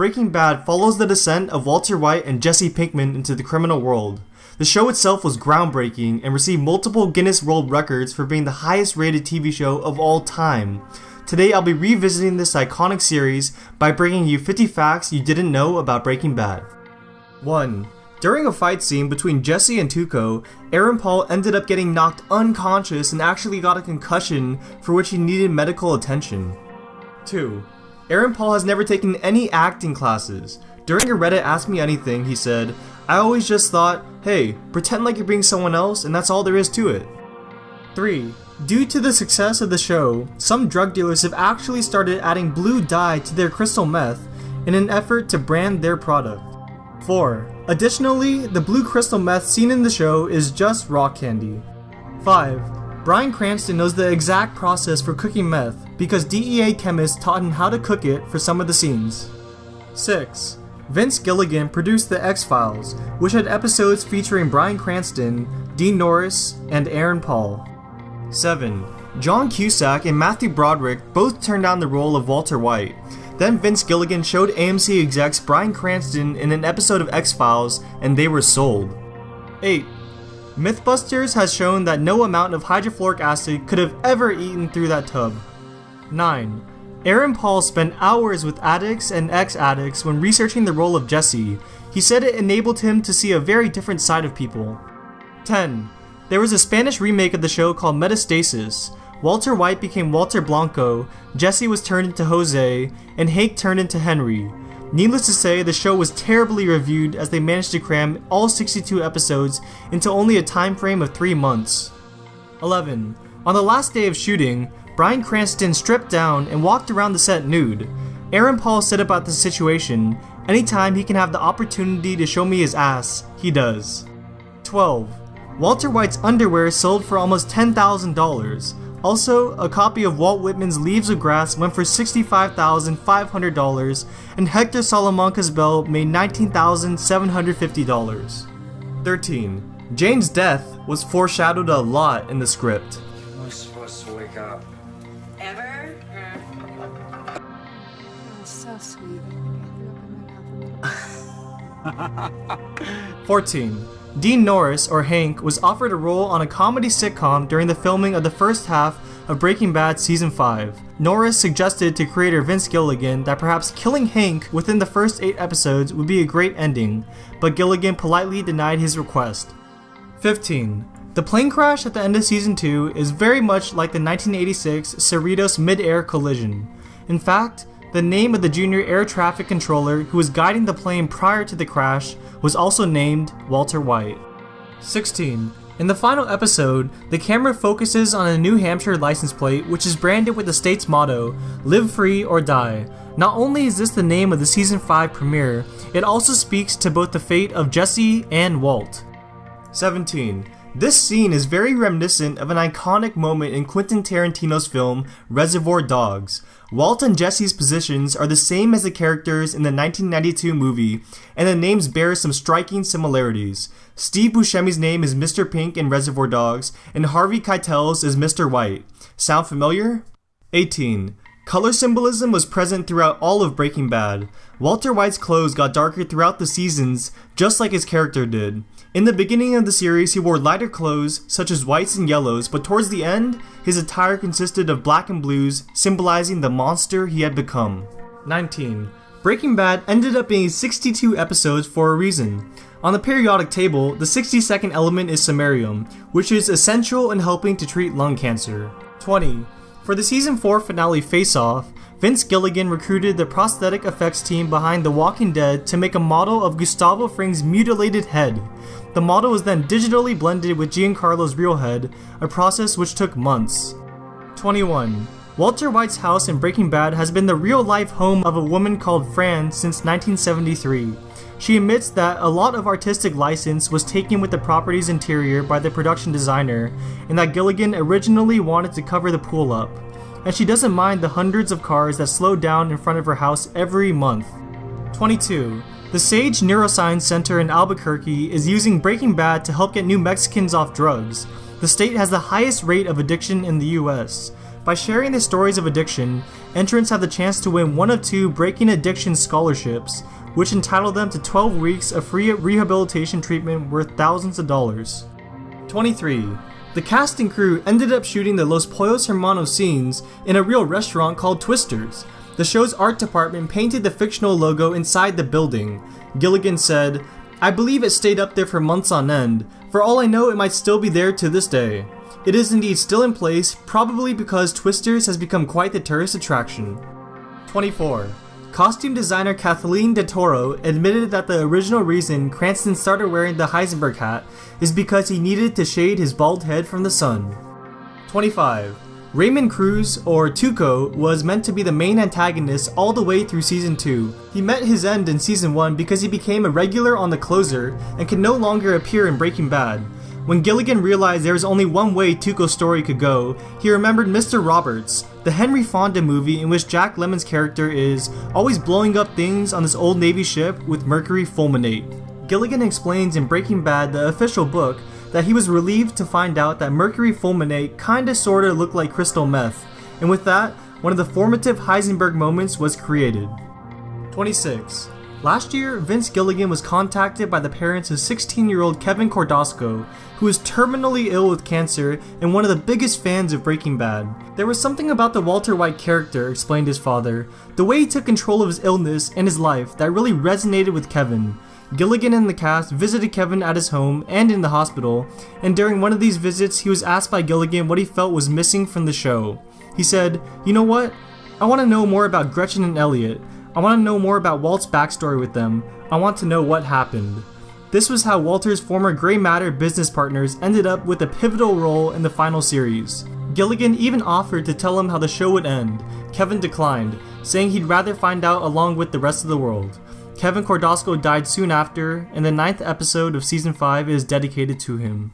Breaking Bad follows the descent of Walter White and Jesse Pinkman into the criminal world. The show itself was groundbreaking and received multiple Guinness World Records for being the highest rated TV show of all time. Today I'll be revisiting this iconic series by bringing you 50 facts you didn't know about Breaking Bad. 1. During a fight scene between Jesse and Tuco, Aaron Paul ended up getting knocked unconscious and actually got a concussion for which he needed medical attention. 2. Aaron Paul has never taken any acting classes. During a Reddit Ask Me Anything, he said, "I always just thought, hey, pretend like you're being someone else and that's all there is to it." 3. Due to the success of the show, some drug dealers have actually started adding blue dye to their crystal meth in an effort to brand their product. 4. Additionally, the blue crystal meth seen in the show is just rock candy. 5. Bryan Cranston knows the exact process for cooking meth because DEA chemists taught him how to cook it for some of the scenes. 6. Vince Gilligan produced The X-Files, which had episodes featuring Bryan Cranston, Dean Norris, and Aaron Paul. 7. John Cusack and Matthew Broderick both turned down the role of Walter White. Then Vince Gilligan showed AMC execs Bryan Cranston in an episode of X-Files and they were sold. 8. Mythbusters has shown that no amount of hydrofluoric acid could have ever eaten through that tub. 9. Aaron Paul spent hours with addicts and ex-addicts when researching the role of Jesse. He said it enabled him to see a very different side of people. 10. There was a Spanish remake of the show called Metastasis. Walter White became Walter Blanco, Jesse was turned into Jose, and Hank turned into Henry. Needless to say, the show was terribly reviewed as they managed to cram all 62 episodes into only a time frame of 3 months. 11. On the last day of shooting, Bryan Cranston stripped down and walked around the set nude. Aaron Paul said about the situation, "Anytime he can have the opportunity to show me his ass, he does." 12. Walter White's underwear sold for almost $10,000. Also, a copy of Walt Whitman's Leaves of Grass went for $65,500, and Hector Salamanca's bell made $19,750. 13. Jane's death was foreshadowed a lot in the script. I was supposed to wake up. Ever? That's so sweet. You opened my mouth a little. 14. Dean Norris, or Hank, was offered a role on a comedy sitcom during the filming of the first half of Breaking Bad Season 5. Norris suggested to creator Vince Gilligan that perhaps killing Hank within the first 8 episodes would be a great ending, but Gilligan politely denied his request. 15. The plane crash at the end of Season 2 is very much like the 1986 Cerritos mid-air collision. In fact, the name of the junior air traffic controller who was guiding the plane prior to the crash was also named Walter White. 16. In the final episode, the camera focuses on a New Hampshire license plate which is branded with the state's motto, "Live free or die." Not only is this the name of the Season 5 premiere, it also speaks to both the fate of Jesse and Walt. 17. This scene is very reminiscent of an iconic moment in Quentin Tarantino's film Reservoir Dogs. Walt and Jesse's positions are the same as the characters in the 1992 movie, and the names bear some striking similarities. Steve Buscemi's name is Mr. Pink in Reservoir Dogs, and Harvey Keitel's is Mr. White. Sound familiar? 18. Color symbolism was present throughout all of Breaking Bad. Walter White's clothes got darker throughout the seasons, just like his character did. In the beginning of the series, he wore lighter clothes, such as whites and yellows, but towards the end, his attire consisted of black and blues, symbolizing the monster he had become. 19. Breaking Bad ended up being 62 episodes for a reason. On the periodic table, the 62nd element is samarium, which is essential in helping to treat lung cancer. 20. For the Season 4 finale Face Off, Vince Gilligan recruited the prosthetic effects team behind The Walking Dead to make a model of Gustavo Fring's mutilated head. The model was then digitally blended with Giancarlo's real head, a process which took months. 21. Walter White's house in Breaking Bad has been the real-life home of a woman called Fran since 1973. She admits that a lot of artistic license was taken with the property's interior by the production designer, and that Gilligan originally wanted to cover the pool up. And she doesn't mind the hundreds of cars that slow down in front of her house every month. 22. The Sage Neuroscience Center in Albuquerque is using Breaking Bad to help get new Mexicans off drugs. The state has the highest rate of addiction in the US. By sharing their stories of addiction, entrants have the chance to win one of 2 Breaking Addiction scholarships, which entitle them to 12 weeks of free rehabilitation treatment worth thousands of dollars. 23. The cast and crew ended up shooting the Los Pollos Hermanos scenes in a real restaurant called Twister's. The show's art department painted the fictional logo inside the building. Gilligan said, "I believe it stayed up there for months on end. For all I know, it might still be there to this day. It is indeed still in place, probably because Twister's has become quite the tourist attraction." 24. Costume designer Kathleen DeToro admitted that the original reason Cranston started wearing the Heisenberg hat is because he needed to shade his bald head from the sun. 25. Raymond Cruz, or Tuco, was meant to be the main antagonist all the way through Season 2. He met his end in Season 1 because he became a regular on The Closer and could no longer appear in Breaking Bad. When Gilligan realized there was only one way Tuco's story could go, he remembered Mr. Roberts, the Henry Fonda movie in which Jack Lemmon's character is always blowing up things on this old Navy ship with mercury fulminate. Gilligan explains in Breaking Bad, the official book, that he was relieved to find out that mercury fulminate kinda sorta looked like crystal meth, and with that, one of the formative Heisenberg moments was created. 26. Last year, Vince Gilligan was contacted by the parents of 16-year-old Kevin Cordasco, who is terminally ill with cancer and one of the biggest fans of Breaking Bad. There was something about the Walter White character, explained his father, the way he took control of his illness and his life that really resonated with Kevin. Gilligan and the cast visited Kevin at his home and in the hospital, and during one of these visits, he was asked by Gilligan what he felt was missing from the show. He said, "You know what? I want to know more about Gretchen and Elliot. I want to know more about Walt's backstory with them. I want to know what happened." This was how Walter's former Grey Matter business partners ended up with a pivotal role in the final series. Gilligan even offered to tell him how the show would end. Kevin declined, saying he'd rather find out along with the rest of the world. Kevin Cordasco died soon after, and the 9th episode of Season 5 is dedicated to him.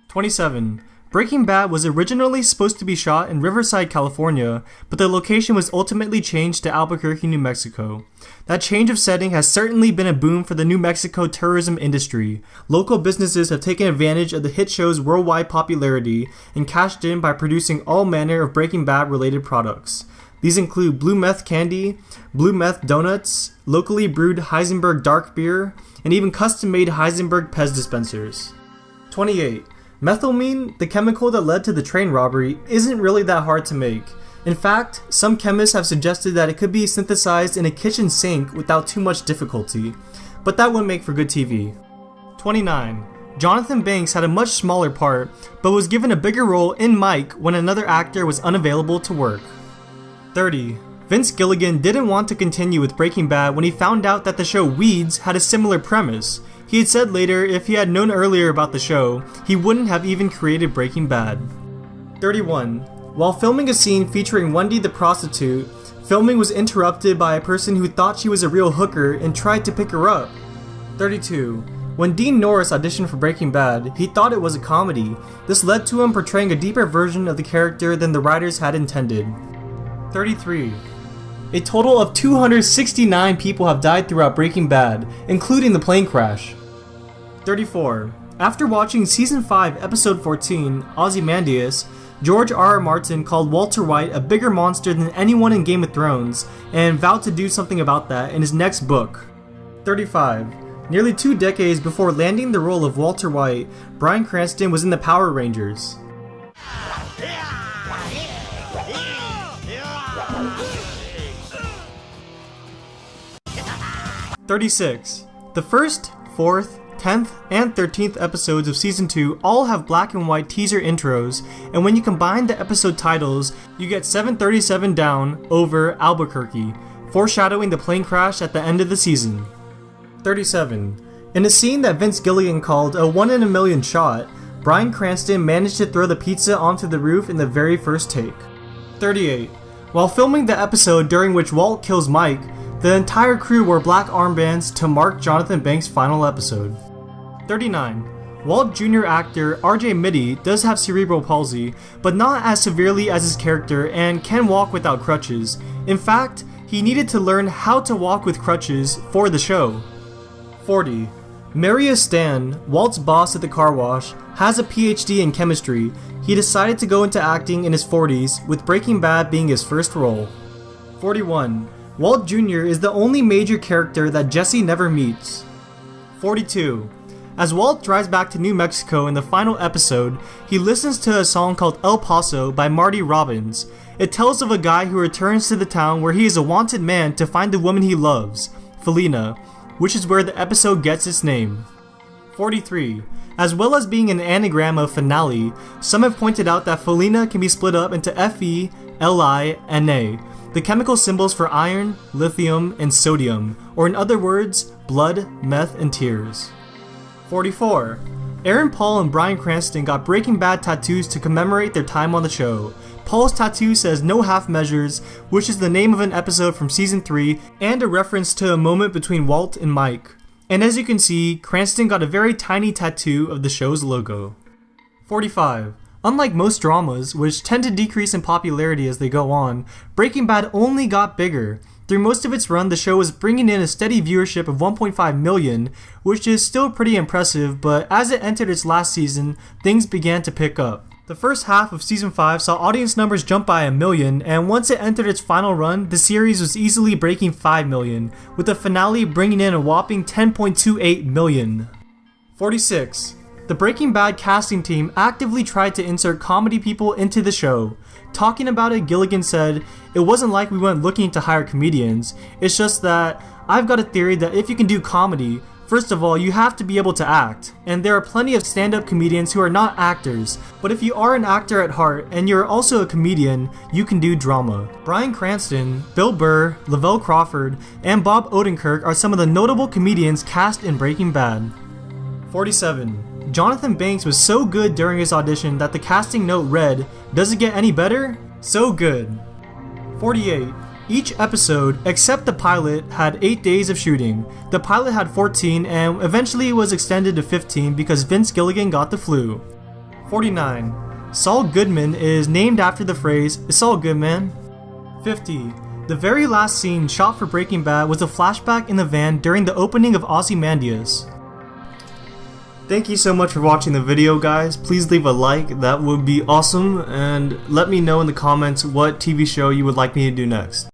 27. Breaking Bad was originally supposed to be shot in Riverside, California, but the location was ultimately changed to Albuquerque, New Mexico. That change of setting has certainly been a boom for the New Mexico tourism industry. Local businesses have taken advantage of the hit show's worldwide popularity and cashed in by producing all manner of Breaking Bad related products. These include blue meth candy, blue meth donuts, locally brewed Heisenberg dark beer, and even custom-made Heisenberg Pez dispensers. 28. Methylamine, the chemical that led to the train robbery, isn't really that hard to make. In fact, some chemists have suggested that it could be synthesized in a kitchen sink without too much difficulty, but that wouldn't make for good TV. 29. Jonathan Banks had a much smaller part, but was given a bigger role in Mike when another actor was unavailable to work. 30. Vince Gilligan didn't want to continue with Breaking Bad when he found out that the show Weeds had a similar premise. He had said later if he had known earlier about the show, he wouldn't have even created Breaking Bad. 31. While filming a scene featuring Wendy the prostitute, filming was interrupted by a person who thought she was a real hooker and tried to pick her up. 32. When Dean Norris auditioned for Breaking Bad, he thought it was a comedy. This led to him portraying a deeper version of the character than the writers had intended. 33. A total of 269 people have died throughout Breaking Bad, including the plane crash. 34. After watching Season 5, Episode 14, Ozymandias, George R.R. Martin called Walter White a bigger monster than anyone in Game of Thrones, and vowed to do something about that in his next book. 35. Nearly 2 decades before landing the role of Walter White, Bryan Cranston was in the Power Rangers. 36. The first, 4th, 10th, and 13th episodes of Season 2 all have black and white teaser intros, and when you combine the episode titles, you get 737 Down over Albuquerque, foreshadowing the plane crash at the end of the season. 37. In a scene that Vince Gilligan called a 1 in a million shot, Bryan Cranston managed to throw the pizza onto the roof in the very first take. 38. While filming the episode during which Walt kills Mike, the entire crew wore black armbands to mark Jonathan Banks' final episode. 39. Walt Jr. actor RJ Mitty does have cerebral palsy, but not as severely as his character and can walk without crutches. In fact, he needed to learn how to walk with crutches for the show. 40. Marius Stan, Walt's boss at the car wash, has a PhD in chemistry. He decided to go into acting in his 40s, with Breaking Bad being his first role. 41. Walt Jr. is the only major character that Jesse never meets. 42. As Walt drives back to New Mexico in the final episode, he listens to a song called El Paso by Marty Robbins. It tells of a guy who returns to the town where he is a wanted man to find the woman he loves, Felina, which is where the episode gets its name. 43. As well as being an anagram of finale, some have pointed out that Felina can be split up into Fe, Li, and Na, the chemical symbols for iron, lithium, and sodium, or in other words, blood, meth, and tears. 44. Aaron Paul and Bryan Cranston got Breaking Bad tattoos to commemorate their time on the show. Paul's tattoo says "No Half Measures," which is the name of an episode from season 3 and a reference to a moment between Walt and Mike. And as you can see, Cranston got a very tiny tattoo of the show's logo. 45. Unlike most dramas, which tend to decrease in popularity as they go on, Breaking Bad only got bigger. Through most of its run, the show was bringing in a steady viewership of 1.5 million, which is still pretty impressive, but as it entered its last season, things began to pick up. The first half of season 5 saw audience numbers jump by 1 million, and once it entered its final run, the series was easily breaking 5 million, with the finale bringing in a whopping 10.28 million. 46. The Breaking Bad casting team actively tried to insert comedy people into the show. Talking about it, Gilligan said, "It wasn't like we went looking to hire comedians, it's just that I've got a theory that if you can do comedy, first of all, you have to be able to act, and there are plenty of stand-up comedians who are not actors, but if you are an actor at heart and you're also a comedian, you can do drama." Bryan Cranston, Bill Burr, Lavelle Crawford, and Bob Odenkirk are some of the notable comedians cast in Breaking Bad. 47. Jonathan Banks was so good during his audition that the casting note read, "Does it get any better? So good." 48. Each episode, except the pilot, had 8 days of shooting. The pilot had 14 and eventually was extended to 15 because Vince Gilligan got the flu. 49. Saul Goodman is named after the phrase, "It's all good, man." 50. The very last scene shot for Breaking Bad was a flashback in the van during the opening of Ozymandias. Thank you so much for watching the video, guys. Please leave a like, that would be awesome, and let me know in the comments what TV show you would like me to do next.